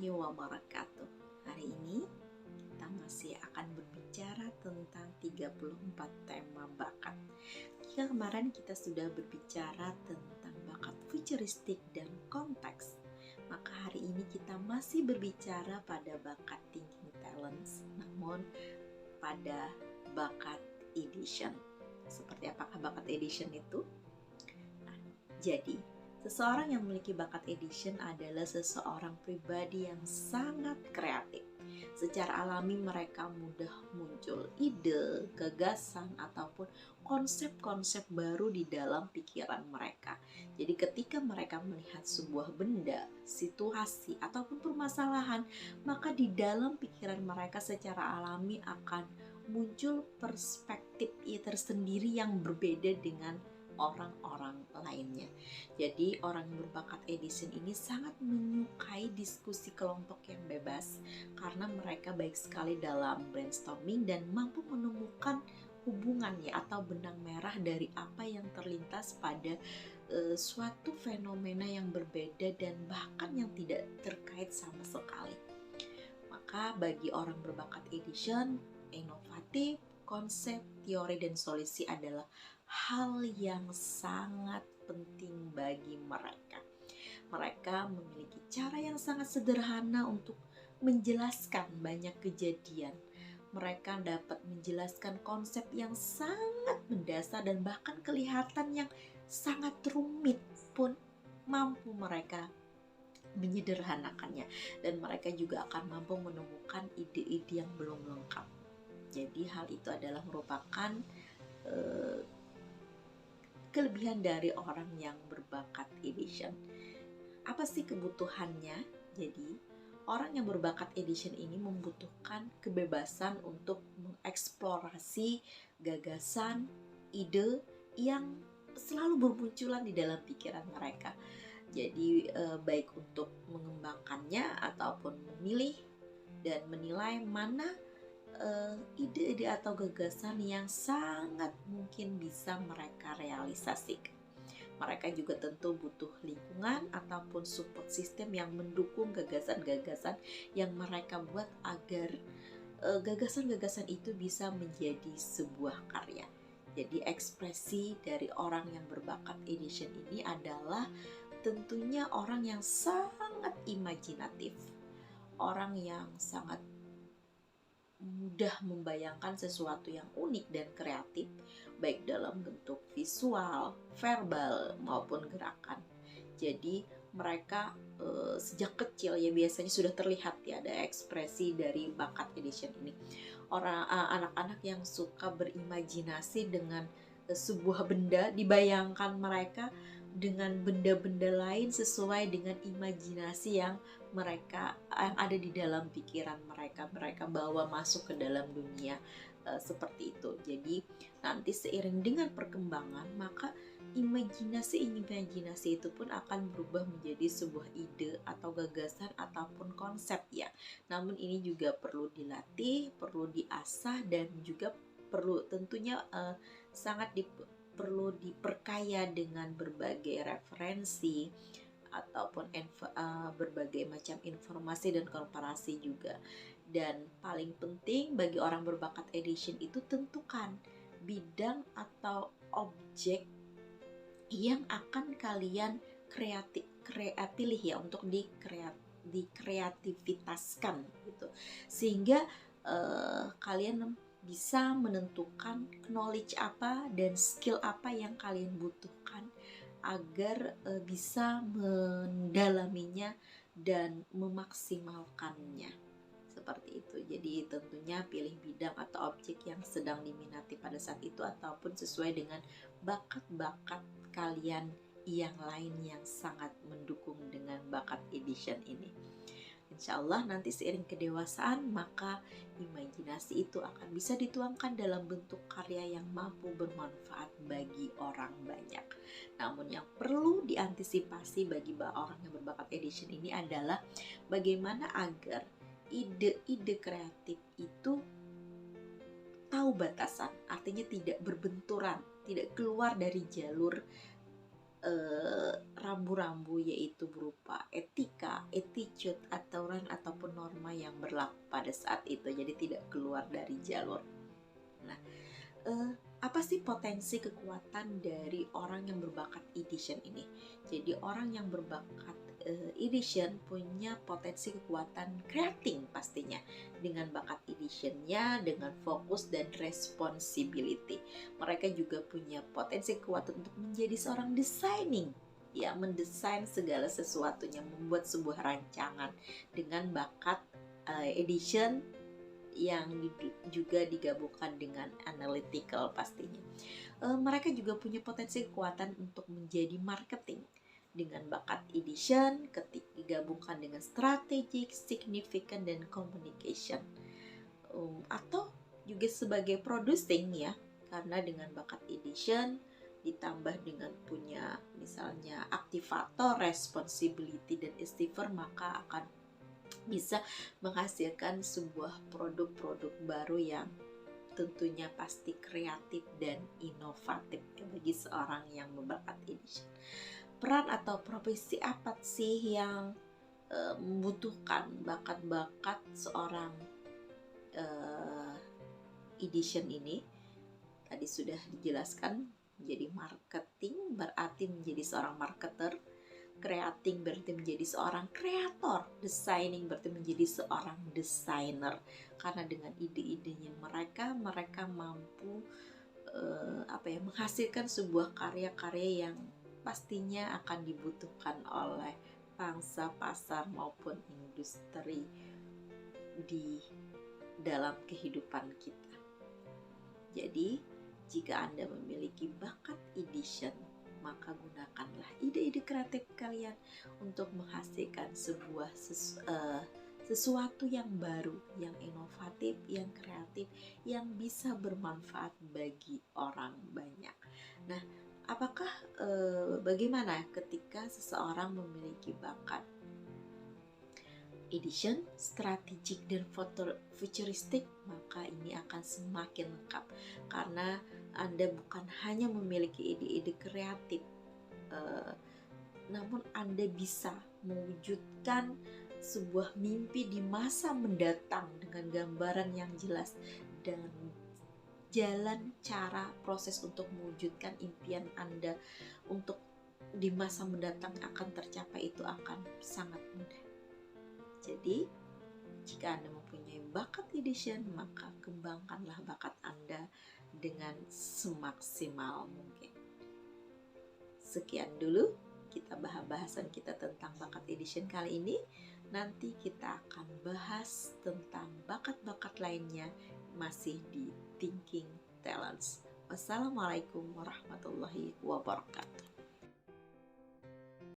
warahmatullahi wabarakatuh. Hari ini kita masih akan berbicara tentang 34 tema bakat. Jika kemarin kita sudah berbicara tentang bakat futuristik dan konteks, maka hari ini kita masih berbicara pada bakat thinking talents, namun pada bakat edition. Seperti apakah bakat edition itu? Jadi, seseorang yang memiliki bakat edition adalah seseorang pribadi yang sangat kreatif. Secara alami mereka mudah muncul ide, gagasan, ataupun konsep-konsep baru di dalam pikiran mereka. Jadi ketika mereka melihat sebuah benda, situasi, ataupun permasalahan, maka di dalam pikiran mereka secara alami akan muncul perspektif tersendiri yang berbeda dengan orang-orang lainnya. Jadi orang yang berbakat edition ini sangat menyukai diskusi kelompok yang bebas karena mereka baik sekali dalam brainstorming dan mampu menemukan hubungannya atau benang merah dari apa yang terlintas pada suatu fenomena yang berbeda dan bahkan yang tidak terkait sama sekali. Maka bagi orang berbakat edition, inovatif, konsep, teori, dan solusi adalah hal yang sangat penting bagi mereka. Mereka memiliki cara yang sangat sederhana untuk menjelaskan banyak kejadian. Mereka dapat menjelaskan konsep yang sangat mendasar dan bahkan kelihatan yang sangat rumit pun mampu mereka menyederhanakannya, dan mereka juga akan mampu menemukan ide-ide yang belum lengkap. Jadi hal itu adalah merupakan kelebihan dari orang yang berbakat edition. Apa sih kebutuhannya? Jadi orang yang berbakat edition ini membutuhkan kebebasan untuk mengeksplorasi gagasan, ide yang selalu bermunculan di dalam pikiran mereka. Jadi baik untuk mengembangkannya ataupun memilih dan menilai mana ide-ide atau gagasan yang sangat mungkin bisa mereka realisasikan. Mereka juga tentu butuh lingkungan ataupun support system yang mendukung gagasan-gagasan yang mereka buat agar gagasan-gagasan itu bisa menjadi sebuah karya. Jadi ekspresi dari orang yang berbakat edition ini adalah tentunya orang yang sangat imajinatif, orang yang sangat mudah membayangkan sesuatu yang unik dan kreatif, baik dalam bentuk visual, verbal, maupun gerakan. Jadi mereka sejak kecil ya biasanya sudah terlihat ya ada ekspresi dari bakat edition ini. Anak-anak yang suka berimajinasi dengan sebuah benda, dibayangkan mereka dengan benda-benda lain sesuai dengan imajinasi yang ada di dalam pikiran mereka bawa masuk ke dalam dunia seperti itu. Jadi nanti seiring dengan perkembangan maka imajinasi itu pun akan berubah menjadi sebuah ide atau gagasan ataupun konsep ya. Namun ini juga perlu dilatih, perlu diasah, dan juga perlu tentunya perlu diperkaya dengan berbagai referensi ataupun berbagai macam informasi dan komparasi juga. Dan paling penting bagi orang berbakat edition itu tentukan bidang atau objek yang akan kalian pilih ya untuk dikreativitaskan gitu, sehingga kalian bisa menentukan knowledge apa dan skill apa yang kalian butuhkan agar bisa mendalaminya dan memaksimalkannya. Seperti itu. Jadi tentunya pilih bidang atau objek yang sedang diminati pada saat itu ataupun sesuai dengan bakat-bakat kalian yang lain yang sangat mendukung dengan bakat edition ini. Insya Allah nanti seiring kedewasaan maka imajinasi itu akan bisa dituangkan dalam bentuk karya yang mampu bermanfaat bagi orang banyak. Namun yang perlu diantisipasi bagi orang yang berbakat edition ini adalah bagaimana agar ide-ide kreatif itu tahu batasan, artinya tidak berbenturan, tidak keluar dari jalur rambu-rambu, yaitu berupa etika, attitude, aturan ataupun norma yang berlaku pada saat itu. Jadi tidak keluar dari jalur. Nah, apa sih potensi kekuatan dari orang yang berbakat edition ini? Jadi orang yang berbakat edition punya potensi kekuatan creating pastinya, dengan bakat editionnya, dengan fokus dan responsibility. Mereka juga punya potensi kekuatan untuk menjadi seorang designing, ya, mendesain segala sesuatunya, membuat sebuah rancangan dengan bakat edition yang juga digabungkan dengan analytical pastinya. Mereka juga punya potensi kekuatan untuk menjadi marketing dengan bakat edition ketika digabungkan dengan strategic, significant, dan communication. Atau juga sebagai producing, ya, karena dengan bakat edition ditambah dengan punya misalnya aktivator, responsibility, dan istifer, maka akan bisa menghasilkan sebuah produk-produk baru yang tentunya pasti kreatif dan inovatif bagi seorang yang berbakat edition. Peran atau profesi apa sih yang membutuhkan bakat-bakat seorang edition ini? Tadi sudah dijelaskan, menjadi marketing berarti menjadi seorang marketer, creating berarti menjadi seorang kreator, designing berarti menjadi seorang desainer. Karena dengan ide-idenya mereka mampu menghasilkan sebuah karya-karya yang pastinya akan dibutuhkan oleh pangsa pasar maupun industri di dalam kehidupan kita. Jadi, jika Anda memiliki bakat edition, maka gunakanlah ide-ide kreatif kalian untuk menghasilkan sebuah sesuatu yang baru, yang inovatif, yang kreatif, yang bisa bermanfaat bagi orang banyak. Nah, apakah bagaimana ketika seseorang memiliki bakat edition, strategik, dan futuristik, maka ini akan semakin lengkap karena Anda bukan hanya memiliki ide-ide kreatif, namun Anda bisa mewujudkan sebuah mimpi di masa mendatang dengan gambaran yang jelas dan jalan cara proses untuk mewujudkan impian Anda untuk di masa mendatang akan tercapai itu akan sangat mudah. Jadi, jika Anda mempunyai bakat edition, maka kembangkanlah bakat Anda dengan semaksimal mungkin. Sekian dulu bahasan kita tentang bakat edition kali ini. Nanti kita akan bahas tentang bakat-bakat lainnya masih di Thinking Talents. Wassalamualaikum warahmatullahi wabarakatuh.